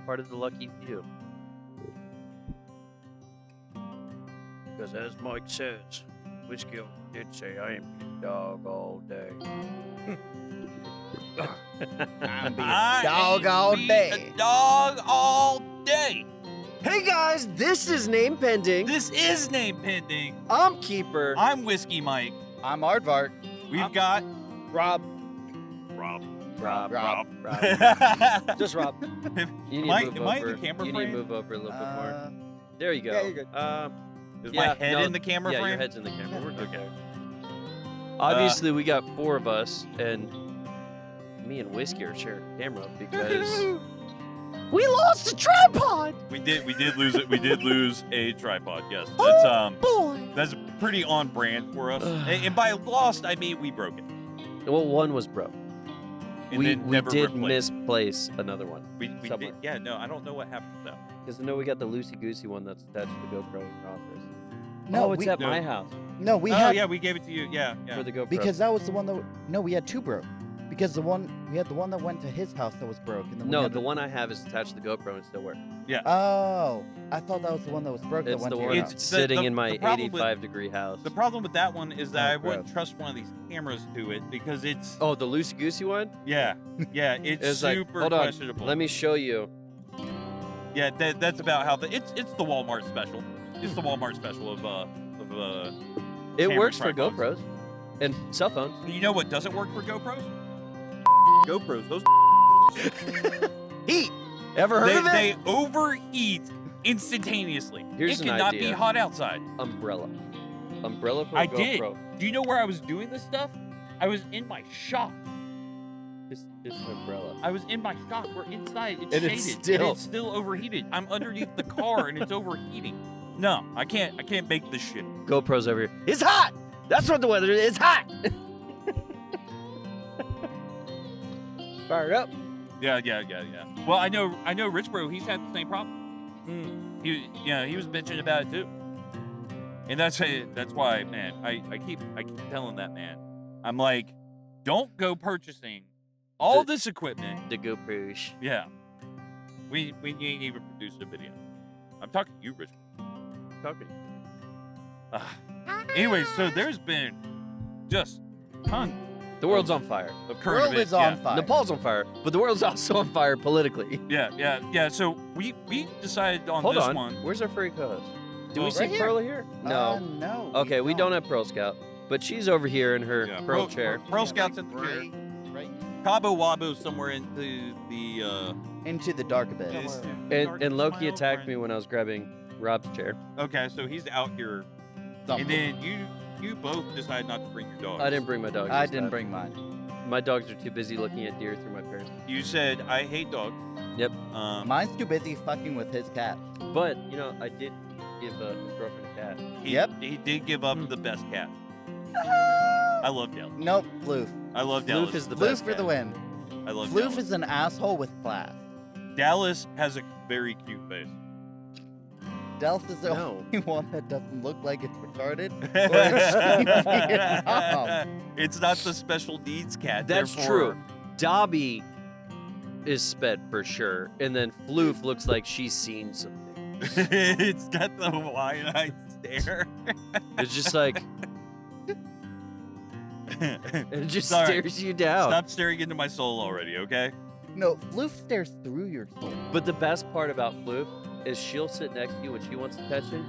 part of the lucky few. Because as Mike says, Whiskey did say I am a dog all day. I'm being I dog ain't all being day. A dog all day. Hey guys, this is Name Pending. This is Name Pending. I'm Keeper. I'm Whiskey Mike. I'm Aardvark. We've got Rob. Rob. Rob. Just Rob. You need Am I- to move am I in over. the camera you need to frame? move over a little bit more. There you go. Yeah, you're good. Is Yeah, my head no, in the camera yeah, frame? your head's in the camera. We're good. Okay. Obviously, we got 4 of us, and me and Whiskey are sharing a camera because we lost a tripod. We did lose it. We did lose a tripod. Yes. That's Boy. that's pretty on brand for us. And by lost, I mean we broke it. Well, one was broke. And We then never did replaced. misplace another one We somewhere. did. Yeah. No, I don't know what happened to that. Because I know we got the loosey goosey one that's attached to the GoPro in our office. No, oh, it's we, at no. my house no, we Oh had yeah, we gave it to you. Yeah. Yeah. for the GoPro. because that was the one that no, we had two broke. Because we had the one that went to his house that was broke, and then we no, had the one I have is attached to the GoPro and it still works. Oh, I thought that was the one that was broke. It's that went the to one your It's house. the- sitting the- in my the problem with- 85-degree house. The problem with that one is that Oh, I wouldn't gross. trust one of these cameras to it because it's Oh, the loosey goosey one? yeah, it's It's like, super hold on, questionable. let me show you. Yeah, that's about how it's the Walmart special. It's the Walmart special of It Camera works for tripods. GoPros and cell phones. You know what doesn't work for GoPros? GoPros. Those Heat. Ever heard of it? they overheat instantaneously. Here's it an cannot be idea. hot outside. Umbrella for I a did. GoPro. Do you know where I was doing this stuff? I was in my shop. Just an umbrella. I was in my shop. We're inside. It's And shaded. it's and still- it's still overheated. I'm underneath the car and it's overheating. No, I can't make this shit. GoPro's over here. It's hot. That's what the weather is. It's hot. Fired up. Yeah. Well, I know Rich Bro, he's had the same problem. He was bitching about it too. And that's why, man, I keep telling that man. I'm like, don't go purchasing all this equipment. The GoPros. Yeah. We ain't even produced a video. I'm talking to you, Rich. Talking. Anyway, so there's been just tons The world's on fire. of current World events. is on fire. Nepal's on fire, but the world's also on fire politically. Yeah. So we decided on Hold this on. one. Where's our furry co-host? Do we Well, see right here. Pearl here? No. No. Okay, we don't have Pearl Scout, but she's over here in her Yeah, Pearl chair. Pearl Scout's in the chair. Right Cabo Wabo somewhere into the into the dark abyss. And Loki attacked me when I was grabbing Rob's chair. Okay, so he's out here, and then you both decided not to bring your dog. I didn't bring my dog. I this didn't time. bring mine. My dogs are too busy looking at deer through my parents. You said I hate dogs. Yep. Mine's too busy fucking with his cat. But I did give his girlfriend a cat. He did give up the best cat. I love Dallas. Nope, Floof. I love Floof Dallas. is the Floof best for the cat. win. I love Floof Dallas. is an asshole with class. Dallas has a very cute face. Dallas is the No. only one that doesn't look like it's retarded. Or it's Vietnam. It's not the special needs cat. That's therefore- true. Dobby is sped for sure, and then Floof looks like she's seen something. It's got the wide-eyed stare. It's just like it just Sorry. stares you down. Stop staring into my soul already, okay? No, Floof stares through your soul. But the best part about Floof is she'll sit next to you when she wants attention,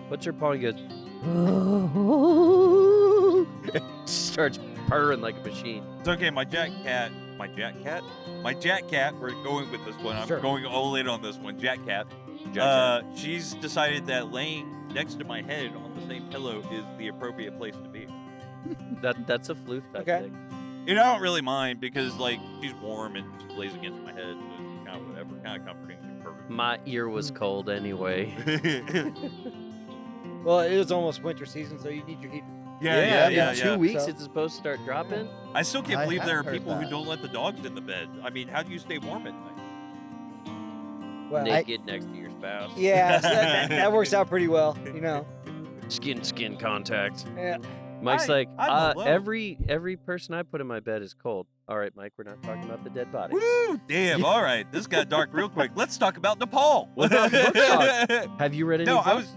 puts her paw and goes, starts purring like a machine. It's okay. My Jack Cat. We're going with this one. I'm Sure. going all in on this one. Jack Cat. She's decided that laying next to my head on the same pillow is the appropriate place to be. That's a Floof type Okay. thing. And I don't really mind because like she's warm and she lays against my head, so it's kind of whatever, kind of comforting and perfect. My ear was cold anyway. Well, it is almost winter season, so you need your heater. yeah. In 2 weeks, So- it's supposed to start dropping. I still can't I believe there are have heard people who that. don't let the dogs in the bed. I mean, how do you stay warm at night? Well, Naked next to your spouse. yeah, so that works out pretty well, Skin contact. Yeah. Mike's like, I'm alone. every person I put in my bed is cold. All right, Mike, we're not talking about the dead bodies. Woo! Damn. All right, this got dark real quick. Let's talk about Nepal. What about book talk? Have you read any No, books?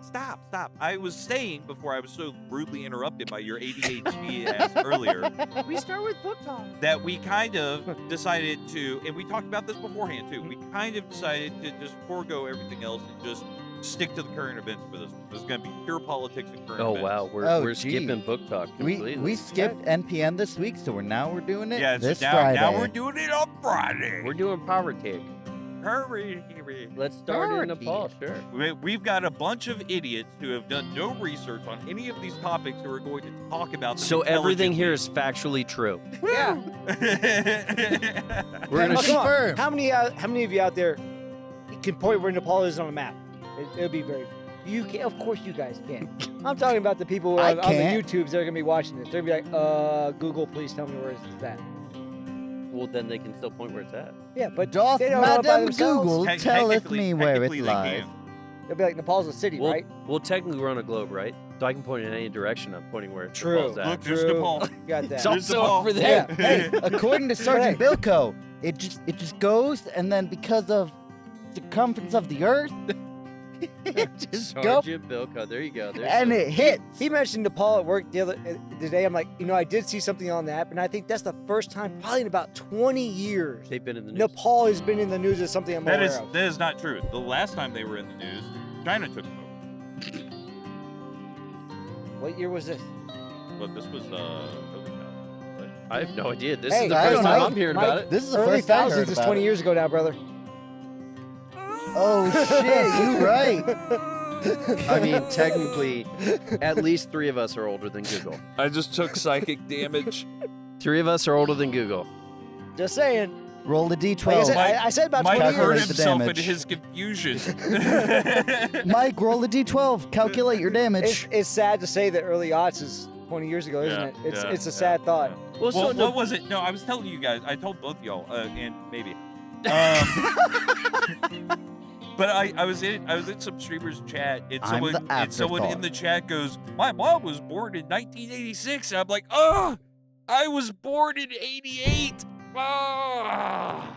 Stop. I was saying before I was so rudely interrupted by your ADHD ass earlier We start with book talk. that we kind of decided to, and we talked about this beforehand too. We kind of decided to just forego everything else and just stick to the current events for this one. This is going to be pure politics and current Oh events. wow, we're gee. skipping book talk completely. We skipped NPN this week, so we're doing it Yeah, this so Friday. now we're doing it on Friday. We're doing politics. Hurry. Let's start in Party. Nepal, sure. We've got a bunch of idiots who have done no research on any of these topics who are going to talk about them So everything here intelligently. is factually true. Yeah. We're gonna Come on. confirm. How many of you out there can point where Nepal is on a map? It'll be very. You can, of course, you guys can. I'm talking about the people I on the can't. YouTubes that are gonna be watching this. They're gonna be like, Google, please tell me where it's at. Well, then they can still point where it's at. Yeah, but Doth they don't know it by Madam themselves. Google Te- telleth technically- me where technically it they lies? can. They'll be like, Nepal's a city, Well, right? well, technically we're on a globe, right? So I can point in any direction. I'm pointing where True. Nepal's at. Look, there's True. Nepal. You got that. It's There's also Nepal. over there. Yeah, hey, according to Sergeant Bilko, it just goes, and then because of circumference of the Earth, it just goes, Sergeant Bilko. There you go. There's and some- it hits. He mentioned Nepal at work the day. I'm like, I did see something on the app, and I think that's the first time, probably in about 20 years, they've been in the news. Nepal has been in the news as something I'm That aware is of. that is not true. The last time they were in the news, China took them over. What year was this? But this was right? I have no idea. This Hey, is the I first don't time know. I'm hearing Mike, about it. This is the Early first I heard thousands is about 20 it. years ago now, brother. Oh shit, you right. I mean, technically, at least 3 of us are older than Google. I just took psychic damage. 3 of us are older than Google. Just saying. Roll the Like I D12. said, I said about Mike 20 hurt Calculate years. the himself in damage. his confusion. Mike, roll the D12. Calculate your damage. It's sad to say that early aughts is 20 years ago, isn't it? It's a sad thought. Well, so Well, no, what was it? No, I was telling you guys. I told both y'all, and maybe. But I was in some streamers chat, and I'm someone the in afterthought. the chat goes, "My mom was born in 1986." And I'm like, "Oh, I was born in '88." Ah.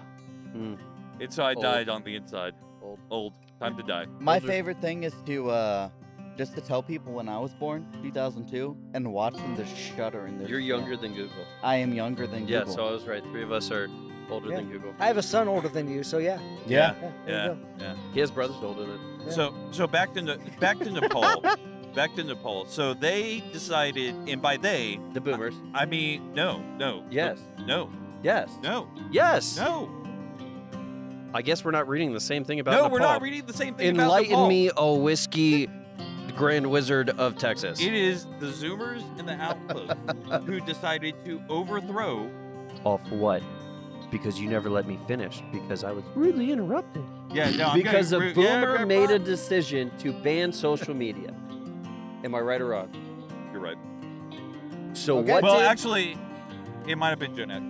Mm. And so I Old. died on the inside. Old. Old. Time to die. My Older. favorite thing is to just to tell people when I was born, 2002, and watch them just shudder in their you're skin. younger than Google. I am younger than Yeah, Google. so I was right. 3 of us are older Yeah. than Google. I have a son older than you, so yeah. yeah. There you Yeah. go. Yeah. He has brothers older than. Yeah. So back to Nepal. Back to Nepal. So they decided, and by they, The boomers. I mean no. Yes. No. Yes. No. Yes. No. I guess we're not reading the same thing about No, Nepal. we're not reading the same thing about Enlighten Nepal. me, oh whiskey grand wizard of Texas. It is the Zoomers and the Outposts who decided to overthrow. Off what? Because you never let me finish. Because I was rudely interrupted. Yeah, no, I'm Because a gonna, boomer made a decision to ban social media. Am I right or wrong? You're right. So Okay. what Well, did... actually, it might have been Jeanette.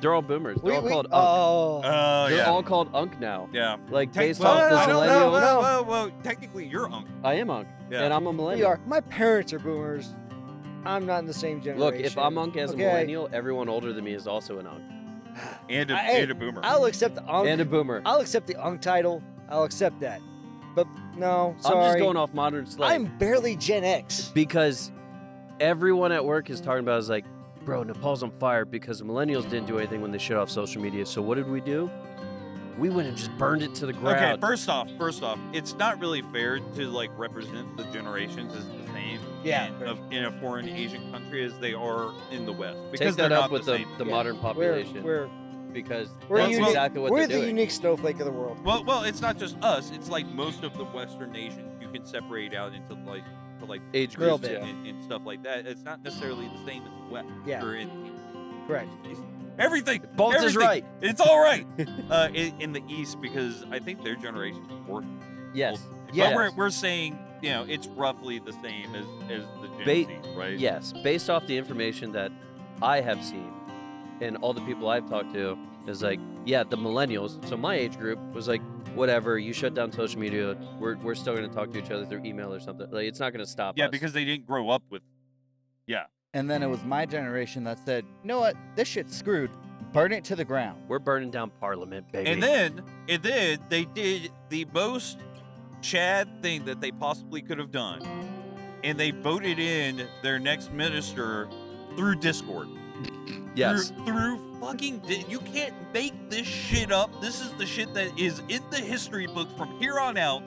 They're all boomers. They're all called Unk. Oh. Oh They're yeah. all called Unk now. Yeah. Like based well, off the I don't know. millennials. Well, technically, you're Unk. I am Unk. Yeah. And I'm a we millennial. are. My parents are boomers. I'm not in the same generation. Look, if I'm Unk as a Okay. millennial, everyone older than me is also an Unk. And Hey, a boomer. I'll accept the Unk. And a boomer. I'll accept the Unk title. I'll accept that. But no, sorry. I'm just going off modern slave. I'm barely Gen X. Because everyone at work is talking about is like, bro, Nepal's on fire because the millennials didn't do anything when they shut off social media. So what did we do? We went and just burned it to the Okay, ground. first off, it's not really fair to like represent the generations as the same Yeah. in a foreign Asian country as they are in the West because Take they're that up not with the the, same. the Yeah. modern population We're because we're that's unique. exactly what we're they're the doing. unique snowflake of the world. Well, it's not just us. It's like most of the Western nations you can separate out into like Age Little groups. bit. Yeah. and stuff like that. It's not necessarily the same as the West. Yeah. Or in Correct. everything. Bolt is everything. right. It's all right. In the East because I think their generation is more. Yes. But Yes. we're saying it's roughly the same as the Gen Ba- Z, right? Yes. Based off the information that I have seen and all the people I've talked to is like, yeah, the millennials, so my age group was like, whatever. You shut down social media. We're still gonna talk to each other through email or something. Like it's not gonna stop Yeah, us. because they didn't grow up with. And then it was my generation that said, you know what? This shit's screwed. Burn it to the ground. we're burning down Parliament, baby. And then they did the most Chad thing that they possibly could have done, and they voted in their next minister through Discord. yes, Through fucking. You can't make this shit up. This is the shit that is in the history books from here on out.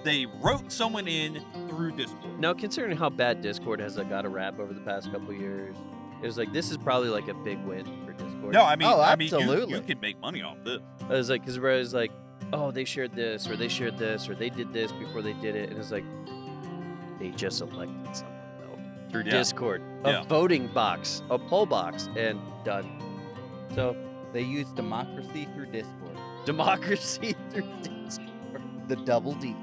They wrote someone in through Discord. now considering how bad Discord has got a rap over the past couple years, it was like this is probably like a big win for Discord. No, I mean, Oh, I mean, absolutely. you can make money off this. I was like, because everybody's like, oh, they shared this, or they shared this, or they did this before they did it, and it's like, they just elected someone though through Yeah. Discord, a Yeah. voting box, a poll box, and done. So They use democracy through Discord. democracy through Discord. The double D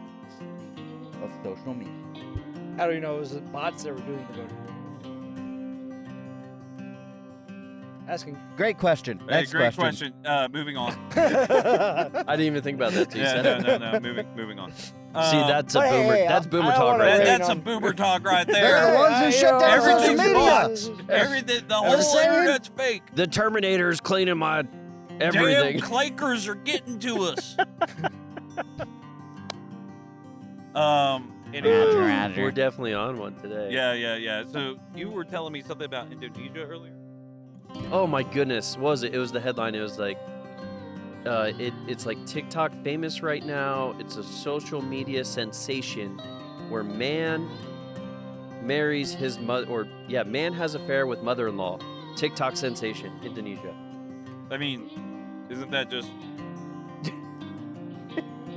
of social media. How do you know it was the bots that were doing the voting? Asking. Great question. Hey, Next great question. Moving on. I didn't even think about that till you Yeah, said it. no. Moving on. See, that's a But hey, boomer. hey, that's I boomer don't talk wanna right rain there. That's some on- boomer talk right They're there. the ones who shut down social Everything's media. bots. Everything, the whole saying? internet's fake. The Terminator's cleaning my everything. Damn clankers are getting to us. Anyway. We're definitely on one today. Yeah. So you were telling me something about Indonesia earlier? Oh my goodness, what was it? It was the headline. It was like, it's like TikTok famous right now. It's a social media sensation where man marries his mother, or man has affair with mother-in-law. TikTok sensation, Indonesia. I mean, isn't that just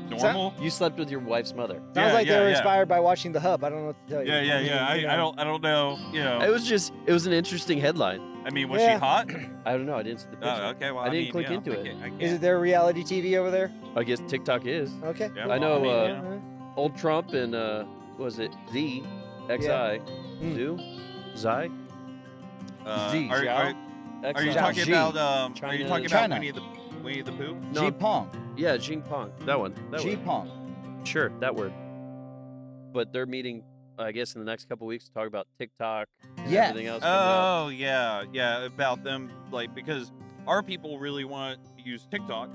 normal? You slept with your wife's mother. Sounds Yeah, like they yeah, were yeah. inspired by watching The Hub. I don't know what to tell you. Yeah. I don't know. You know. It was an interesting headline. I mean, was Yeah. she hot? I don't know. I didn't see the picture. Oh, okay. Well, I didn't mean, click yeah, into it. I can't. Is it their reality TV over there? I guess TikTok is. Okay. Yeah, I know, mean, Uh, Old Trump and was it Z, XI, Mm. Zoo, Zai, Z, are you XI. talking Xi. about? Are China. you talking China. about Winnie the Pooh? No, G Pong. yeah, Jing Pong. That one. That G word. Pong. Sure, that word. But they're meeting, I guess, in the next couple weeks to talk about TikTok and Yes. everything else. coming out. Oh yeah, about them, like, because our people really want to use TikTok,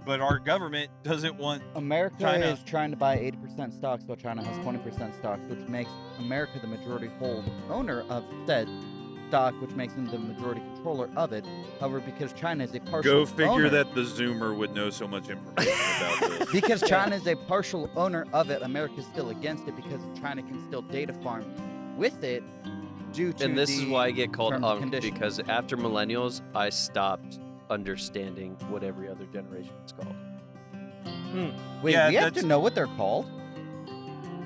but our government doesn't want. America China. is trying to buy 80% stocks while China has 20% stocks, which makes America the majority owner of said stock, which makes them the majority controller of it. However, because China is a partial owner, the Zoomer would know so much information about this. because China is a partial owner of it, America is still against it because China can still data farm with it due to And this is the why I get called terms and Unk, conditions. because after millennials, I stopped understanding what every other generation is called. Wait, Yeah, we have that's- to know what they're called?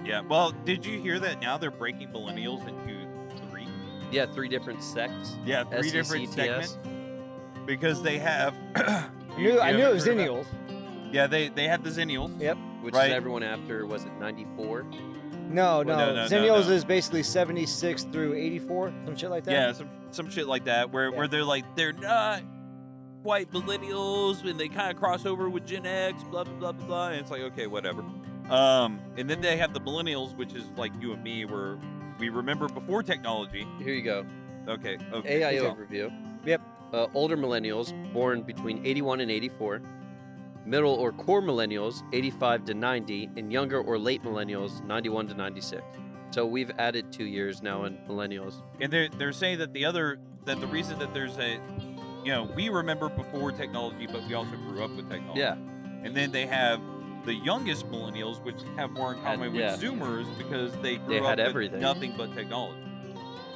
Yeah. Well, did you hear that now they're breaking millennials into three? Yeah, 3 different sects. Yeah, three different SECTS. segments because they have. I knew it was Zennials. Yeah, they have the Zennials. Yep. Which Right. is everyone after, was it 94? No. No. Zennials is basically 76 through 84, some shit like that. Yeah, some shit like that where Yeah. they're like they're not quite millennials and they kind of cross over with Gen X, blah blah blah blah blah. And it's like okay, whatever. And then they have the millennials, which is like you and me, where we remember before technology. Here you go. Okay. AI so- overview. Yep. Older millennials born between 81 and 84. Middle or core millennials 85 to 90, and younger or late millennials 91 to 96. So we've added 2 years now in millennials. And they're saying that the reason that there's a, we remember before technology, but we also grew up with technology. Yeah. And then they have the youngest millennials, which have more in common with yeah. Zoomers because they grew They up had with everything. nothing but technology.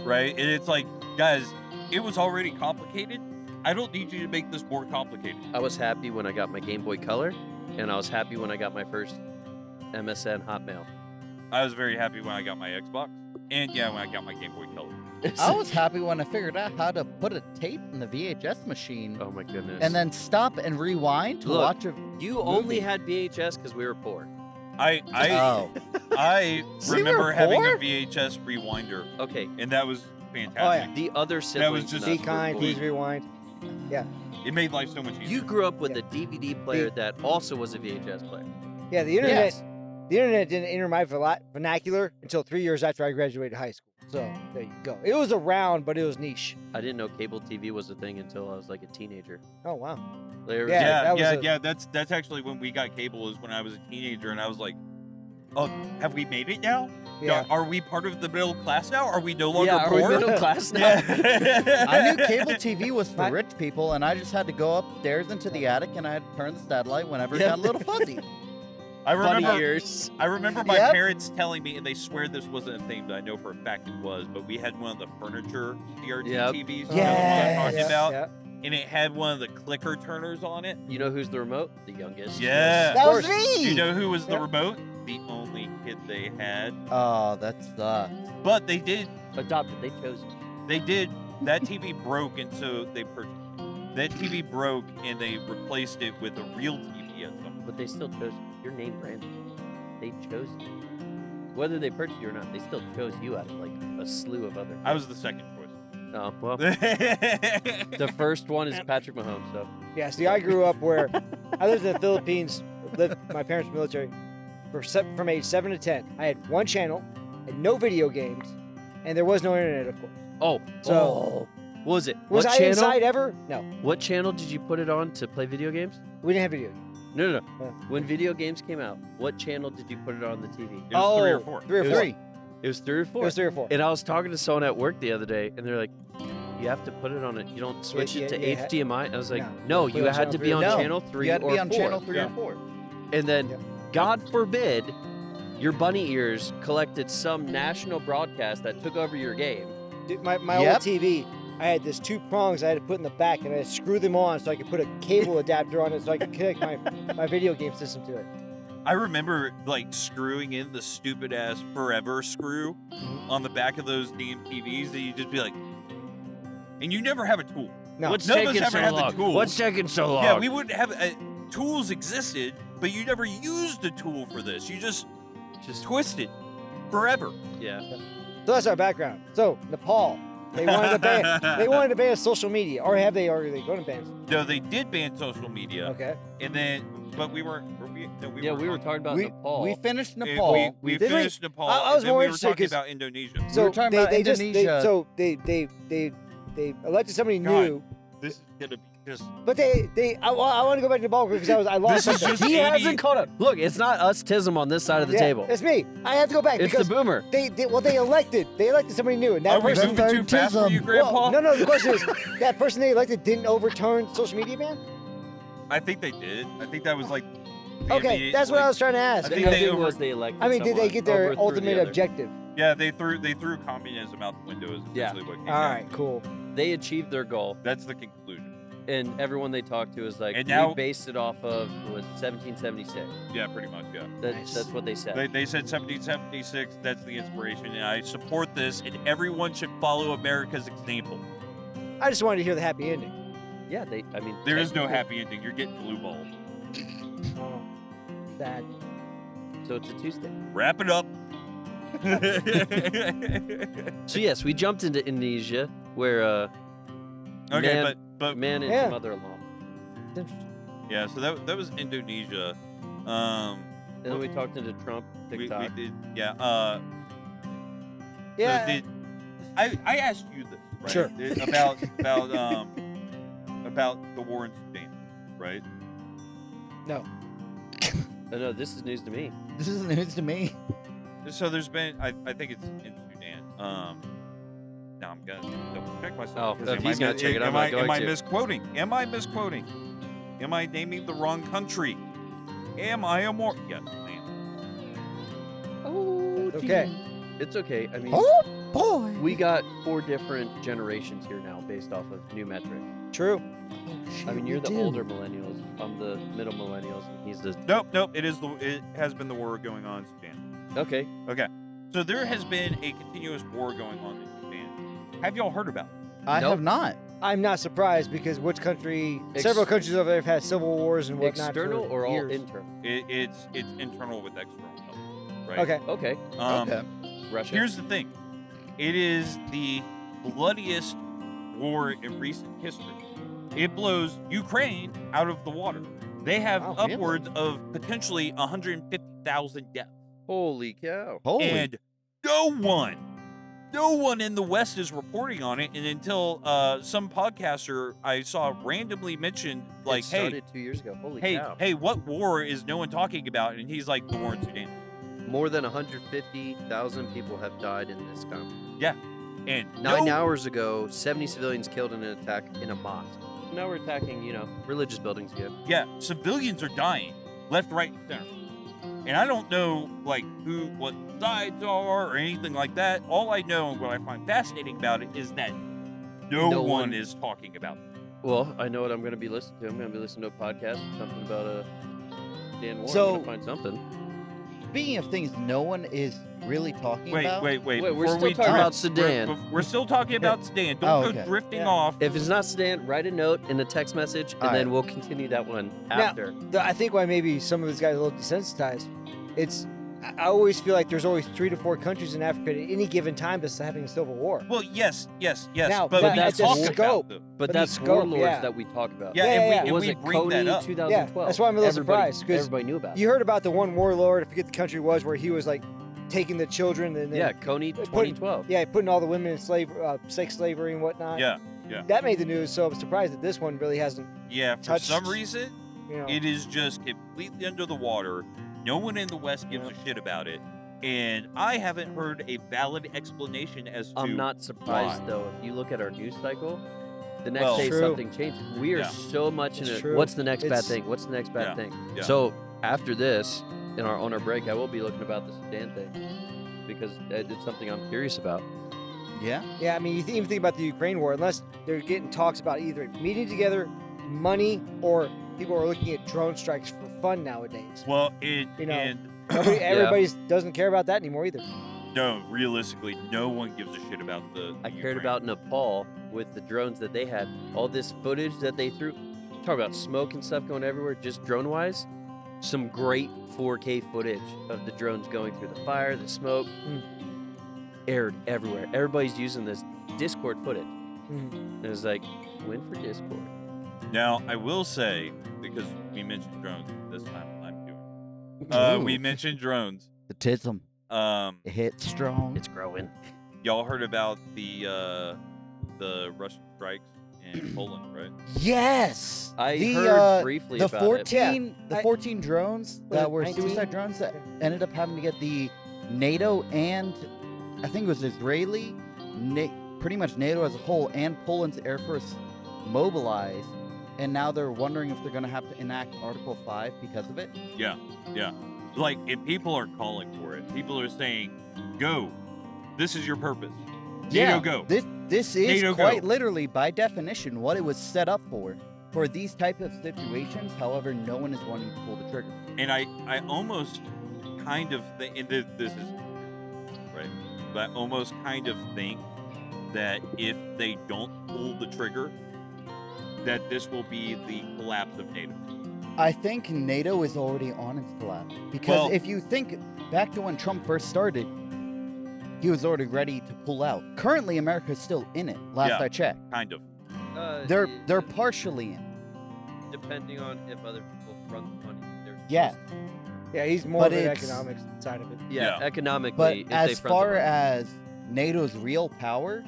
Right? And it's like, guys, it was already complicated. I don't need you to make this more complicated. I was happy when I got my Game Boy Color, and I was happy when I got my first MSN Hotmail. I was very happy when I got my Xbox. And yeah, when I got my Game Boy Color. I was happy when I figured out how to put a tape in the VHS machine Oh my goodness. and then stop and rewind to Look, watch a you only movie. had VHS because we were poor. I Oh. I We were remember having a poor? VHS rewinder, Okay. and that was fantastic. Oh, yeah. The other siblings just- in Be us were kind, poor. please rewind. Yeah. It made life so much easier. You grew up with a DVD player that also was a VHS player. Yeah, the internet. Yes. The internet didn't enter my vernacular until 3 years after I graduated high school. So there you go. It was around, but it was niche. I didn't know cable TV was a thing until I was like a teenager. Oh wow. There was- Yeah. that was yeah. That's actually when we got cable. Is when I was a teenager, and I was like, "Oh, have we made it now? Yeah. Are we part of the middle class now? Are we no longer yeah, are we poor?" middle class now? Yeah. I knew cable TV was for My- rich people, and I just had to go upstairs into the attic, and I had to turn the satellite whenever it Yeah. got a little fuzzy. I Funny remember. years. I remember my Yep. parents telling me, and they swear this wasn't a thing, but I know for a fact it was. But we had one of the furniture CRT Yep. TVs. You know what Yeah. I'm talking about? Yeah. And it had one of the clicker turners on it. You know who's the remote? The youngest. Yeah. That Of was course. me. You know who was the Yeah. remote? The only kid they had. Oh, that sucks. But they did. Adopted. They chose you. They did. That TV broke, and so they purchased. That TV broke, and they replaced it with a real TV at some point. But they still chose you. Your name branded. They chose you. Whether they purchased you or not, they still chose you out of like a slew of other. I was the second Oh well. choice. The first one is Patrick Mahomes. So Yeah. See, I grew up where I lived in the Philippines. Lived my parents were military from age 7 to 10. I had one channel and no video games, and there was no internet, of course. oh So- what was it? Was what I channel? inside ever? No, What channel did you put it on to play video games? we didn't have video games. No. Yeah. When video games came out, what channel did you put it on the TV? It was 3 or Oh, 4. 3 or It 4. was- It was 3 or 4. It was 3 or 4. And I was talking to someone at work the other day, and they're like, "You have to put it on it. You don't switch it to yeah, HDMI." And I was like, No, "No, put you it on had channel to be 3 or on No, channel 3 You had to or be on 4." channel 3 Yeah. or 4. And then, Yeah. God forbid, your bunny ears collected some national broadcast that took over your game. Dude, my Yep. old TV, I had this 2 prongs I had to put in the back, and I had to screw them on so I could put a cable adapter on it so I could connect my video game system to it. I remember like screwing in the stupid ass forever screw on the back of those damn TVs that you just be like, and you never have a tool. No. What's None of us taking ever so had the long? tools. What's taking so long? Yeah, we wouldn't have tools existed, but you never used a tool for this. You just twisted forever. Yeah. So that's our background. So Nepal, they wanted to ban. They wanted to ban social media, or have they? Or are they going to ban? No, they did ban social media, Okay. and then, but we weren't. Were we? No, we Yeah, weren't we were on- talking about We, Nepal. we finished we- Nepal. We, Did we? finished Nepal. I was and then more we were interested talking 'cause- about Indonesia. So were talking they, about they just Indonesia. so they elected somebody God. new, This is gonna be just. but I want to go back to Nepal because I lost This is something. just he 80 hasn't caught up. Look, it's not us Tism on this side of the Yeah, table. It's me. I have to go back It's because the boomer. they elected somebody new, and that Are we person. moving too fast for you, Grandpa? Well, no. The question is, that person they elected didn't overturn social media ban. I think they did. I think that was like. Okay, that's what I was trying to ask. I The think good they thing over- was they elected I mean, did they someone, get their overthrew the ultimate other. objective? Yeah, they threw communism out the window. Is Yeah. essentially what came All down. right, cool. They achieved their goal, That's the conclusion. and everyone they talked to is like, And now- we based it off of was 1776. Yeah, pretty much. Yeah. Nice. That's what they said. They said 1776. That's the inspiration, and I support this. And everyone should follow America's example. I just wanted to hear the happy ending. Yeah, I mean, There is no technically- happy ending. You're getting blue balled. Oh, sad. So it's a Tuesday. Wrap it up. So yes, we jumped into Indonesia, where Okay, Man- but man and Yeah. mother-in-law, It's interesting. yeah. So that was Indonesia. and then we talked into Trump, We TikTok. did. Yeah. Yeah. So did I asked you this right? Sure. About the war in Sudan, right? No. Oh, no, this is news to me. This is news to me. So there's been I think it's in Sudan. Now I'm gonna double check myself. Oh, because if am he's I gonna mi- check it, I'm am not I, going am I to. misquoting? Am I misquoting? Am I naming the wrong country? Am I a more? Yes, I am. Oh, It's okay. It's okay. I mean, Oh boy. we got 4 different generations here now, based off of new metric. True. I mean, you're the older millennials. I'm the middle millennials, and he's the Nope. It has been the war going on in Sudan. okay. So there has been a continuous war going on in Sudan. Have y'all heard about it? I Nope. have not. I'm not surprised because which country? Ex- Several countries over there have had civil wars and whatnot. External for or all years. internal? It's internal with external help, right? Okay. Okay. Okay. Russia. Here's the thing. It is the bloodiest war in recent history. It blows Ukraine out of the water. They have Wow, really? upwards of potentially 150,000 deaths. Holy cow. Holy. And no one in the West is reporting on it. And until some podcaster I saw randomly mentioned, like, it hey, started 2 years ago. Holy cow. hey, what war is no one talking about? And he's like, the war in Sudan. More than 150,000 people have died in this conflict. Yeah. And 9 no- hours ago, 70 civilians killed in an attack in a mosque. Now we're attacking, religious buildings again. Yeah, civilians are dying left, right, and center. And I don't know, like, what sides are or anything like that. All I know and what I find fascinating about it is that no No one one- is talking about it. Well, I know what I'm going to be listening to. I'm going to be listening to a podcast, something about a Dan War. So- I'm going to find something. Speaking of things no one is really talking about. Wait, we're before still we talking drift- about Sudan. We're still talking about Sudan. Don't Oh, go okay. drifting Yeah. off. If it's not Sudan, write a note in a text message, and All then right. we'll continue that one Now- after. I think why maybe some of these guys are a little desensitized. I always feel like there's always 3 to 4 countries in Africa at any given time that's having a civil war. Well, yes. Now, but that- we that's talk the about scope. them. But But that's the scope, warlords yeah. that we talk about. Yeah, Yeah, and, yeah. We, and Was we it bring Coney that up. 2012? Yeah, that's why I'm a little Everybody- surprised, 'cause everybody knew about it. You heard about the one warlord, I forget the country it was, where he was like taking the children and then Yeah, Coney 2012. yeah, putting all the women in sex slavery and whatnot. Yeah. That made the news, so I'm surprised that this one really hasn't. Yeah, for Touched- some reason, You know, it is just completely under the water. No one in the West gives a shit about it. And I haven't heard a valid explanation as to I'm not surprised why. though. If you look at our news cycle, the next Well- day True. something changes. We are Yeah. so much in It's it. true. What's the next bad It's- thing? What's the next bad Yeah. thing? Yeah. So after this, on our break, I will be looking about the Sudan thing because it's something I'm curious about. Yeah. yeah, I mean, even think about the Ukraine war. Unless they're getting talks about either meeting together, money, or people are looking at drone strikes for fun nowadays. Well, You know, and Everybody doesn't care about that anymore either. no, realistically, no one gives a shit about the I cared Ukraine. about Nepal with the drones that they had. All this footage that they threw. Talk about smoke and stuff going everywhere, just drone wise. Some great 4K footage of the drones going through the fire, the smoke, aired everywhere. Everybody's using this Discord footage. And it was like, win for Discord. Now, I will say, because we mentioned drones this time, I'm doing. We Ooh. mentioned drones. The tism. Um, It hits strong. It's growing. y'all heard about the Russian strikes in Poland, right? Yes. I the, heard briefly the about 14, Yeah, the I- 14 drones Was that it were 19? suicide drones that ended up having to get the NATO and I think it was Israeli, pretty much NATO as a whole, and Poland's Air Force mobilized, and now they're wondering if they're going to have to enact Article 5 because of it. Yeah. Like, and people are calling for it. People are saying, "Go, this is your purpose. NATO, go." This is NATO, quite go. literally, by definition, what it was set up for these type of situations. However, no one is wanting to pull the trigger. And I almost kind of think, and this is right, but I almost kind of think that if they don't pull the trigger, that this will be the collapse of NATO. I think NATO is already on its collapse because Well- if you think back to when Trump first started, he was already ready to pull out. Currently, America is still in it. Last Yeah. I checked, Kind of. they're partially in. depending on if other people front the money. There's Yeah. Yeah, he's more But of the it's- economics side of it. Yeah, Yeah. economically. But if they as front the far money. as NATO's real power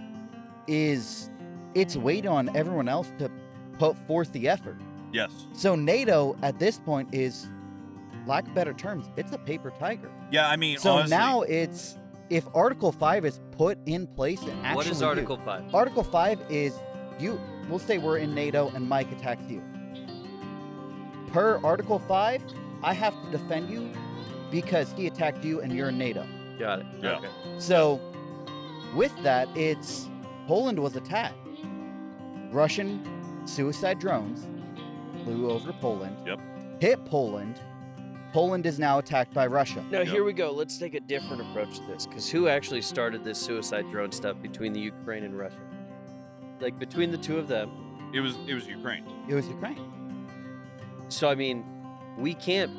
is, its weight on everyone else to put forth the effort. Yes. So NATO at this point is, lack of better terms, it's a paper tiger. Yeah, I mean, So honestly, now it's, if Article 5 is put in place and actually what is Article 5? Article 5 is we'll say we're in NATO and Mike attacks you. Per Article 5, I have to defend you because he attacked you and you're in NATO. Got it. Yeah. Okay. So with that, it's Poland was attacked. Russian suicide drones flew over Poland. Yep. Hit Poland. Poland is now attacked by Russia. Now, Yep. here we go. Let's take a different approach to this. Because who actually started this suicide drone stuff between the Ukraine and Russia? Like, between the two of them. it was Ukraine. It was Ukraine. So, I mean, we can't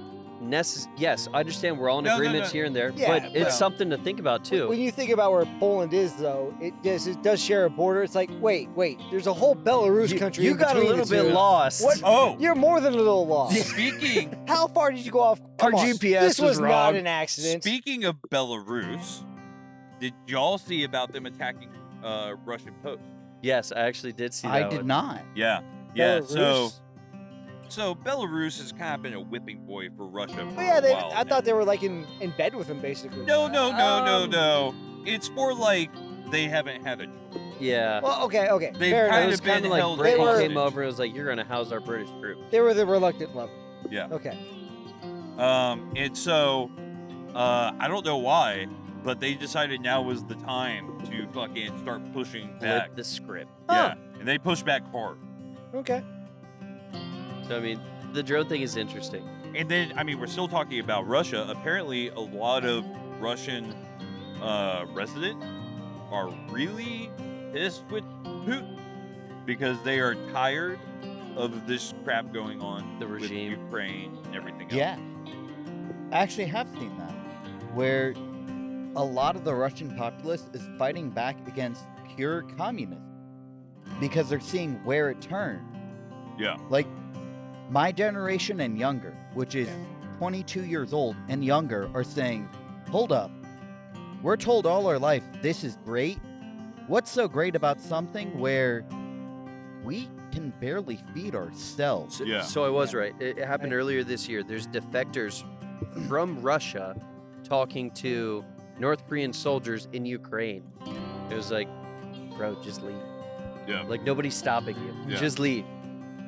Yes, I understand we're all in No, no, agreements no. here and there, Yeah, but it's well- something to think about too. When you think about where Poland is, though, it does share a border. It's like, wait, there's a whole Belarus country. You in got a between little the bit two. lost. What? Oh, You're more than a little lost. speaking How far did you go off? Our Come on. GPS This was was not wrong. an accident. speaking of Belarus, did y'all see about them attacking Russian posts? Yes, I actually did see that. I did one. not. Yeah. Belarus? So Belarus has kind of been a whipping boy for Russia for But yeah, a while. I thought they were like in bed with him, basically. No. It's more like they haven't had a. Yeah. Well, okay. They've Fair It kind enough. was of been kind of like held Britain hostage. came over and was like, "You're gonna house our British troops." They were the reluctant level. Yeah. Okay. And so, I don't know why, but they decided now was the time to fucking start pushing back. Flip the script. Yeah, and they pushed back hard. Okay. So I mean, the drone thing is interesting. And then, I mean, we're still talking about Russia. Apparently, a lot of Russian residents are really pissed with Putin because they are tired of this crap going on The with regime. Ukraine and everything else. Yeah. I actually have seen that, where a lot of the Russian populace is fighting back against pure communism because they're seeing where it turned. Yeah. Like, my generation and younger, which is 22 years old and younger, are saying, hold up, we're told all our life this is great. What's so great about something where we can barely feed ourselves? So, Yeah. so I was right. It happened earlier this year. There's defectors from Russia talking to North Korean soldiers in Ukraine. It was like, bro, just leave. Yeah. Like, nobody's stopping you. Yeah. Just leave.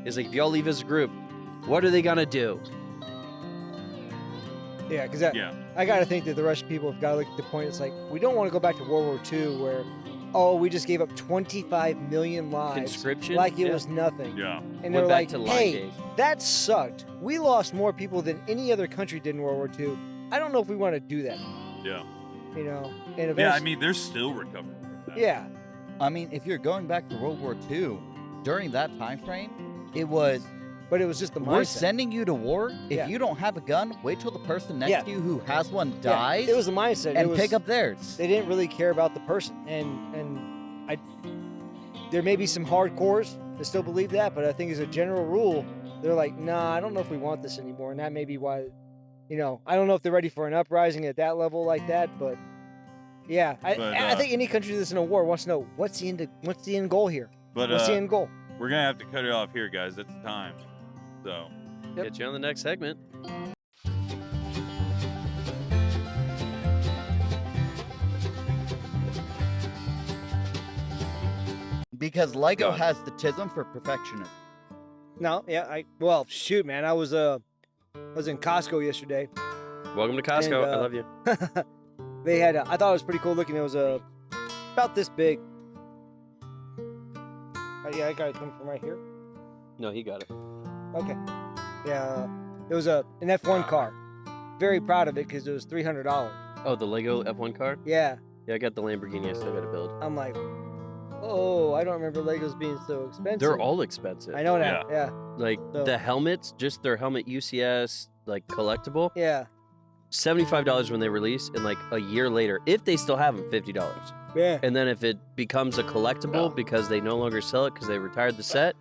It's like, if y'all leave as a group, what are they gonna do? Yeah, because Yeah. I got to think that the Russian people have got to look at the point. It's like, we don't want to go back to World War II where, oh, we just gave up 25 million lives. Conscription? Like it Yeah. was nothing. Yeah. And Went they're back like, to line hey, days. that sucked. We lost more people than any other country did in World War II. I don't know if we want to do that. Yeah. You know? And Yeah. I eventually, mean, they're still recovering from that. yeah. I mean, if you're going back to World War II, during that time frame, it was, But it was just the we're mindset. sending you to war. If Yeah. you don't have a gun, wait till the person next Yeah. to you who has one Yeah, dies it was the mindset. and it was, pick up theirs. They didn't really care about the person. There may be some hardcores that still believe that, but I think as a general rule, they're like, nah, I don't know if we want this anymore. And that may be why, you know, I don't know if they're ready for an uprising at that level like that, but yeah, I think any country that's in a war wants to know what's the end goal here. But What's the end goal? we're gonna have to cut it off here, guys. It's time. So. Yep. Get you on the next segment. Because Lego God. has the tism for perfectionism. No, yeah, well, shoot, man, I was in Costco yesterday. Welcome to Costco. And, I love you. They had, I thought it was pretty cool looking. It was about this big. Oh, yeah, I got it coming from right here. No, he got it. Okay. Yeah, it was an F1 car. Very proud of it because it was $300. Oh, the Lego F1 car? Yeah, Yeah, I got the Lamborghini I still got to build. I'm like, oh, I don't remember Legos being so expensive. They're all expensive. I know that. Yeah. Like So- the helmets, just their helmet UCS, like collectible, Yeah. $75 when they release, and like a year later, if they still have them, $50. Yeah. And then if it becomes a collectible because they no longer sell it because they retired the set,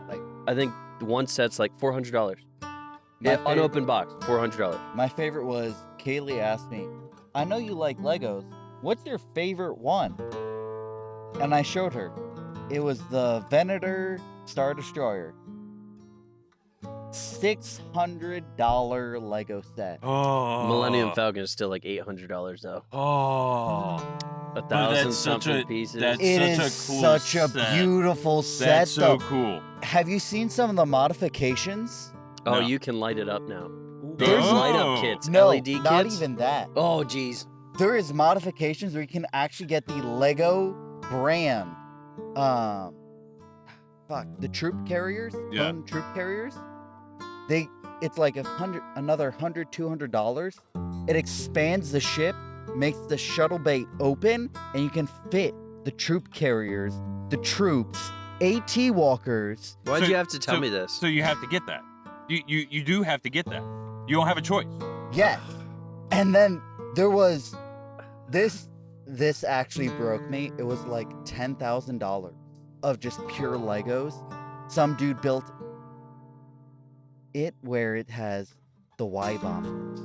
Like- I think one set's like $400. My Yeah, favorite- unopened box, $400. My favorite was Kaylee asked me, I know you like Legos. What's your favorite one? And I showed her. It was the Venator Star Destroyer. $600 Lego set. Oh. Millennium Falcon is still like $800 though. Oh. 1,000 that's such something a- pieces. that's- It such a is cool such a set. beautiful set, That's so though. cool. Have you seen some of the modifications? Oh, No. you can light it up now. There's There's light Oh. up kits, No, LED kits. not even that. Oh, geez. There is modifications where you can actually get the Lego brand. The troop carriers, Yeah. clone troop carriers. It's like another $100, $200. It expands the ship, makes the shuttle bay open, and you can fit the troop carriers, the troops, AT walkers. Why'd So- you have to tell so- me this? So you have to get that. You do have to get that. You don't have a choice. Yes. And then there was this actually broke me. It was like $10,000 of just pure Legos. Some dude built it where it has the Y bombers,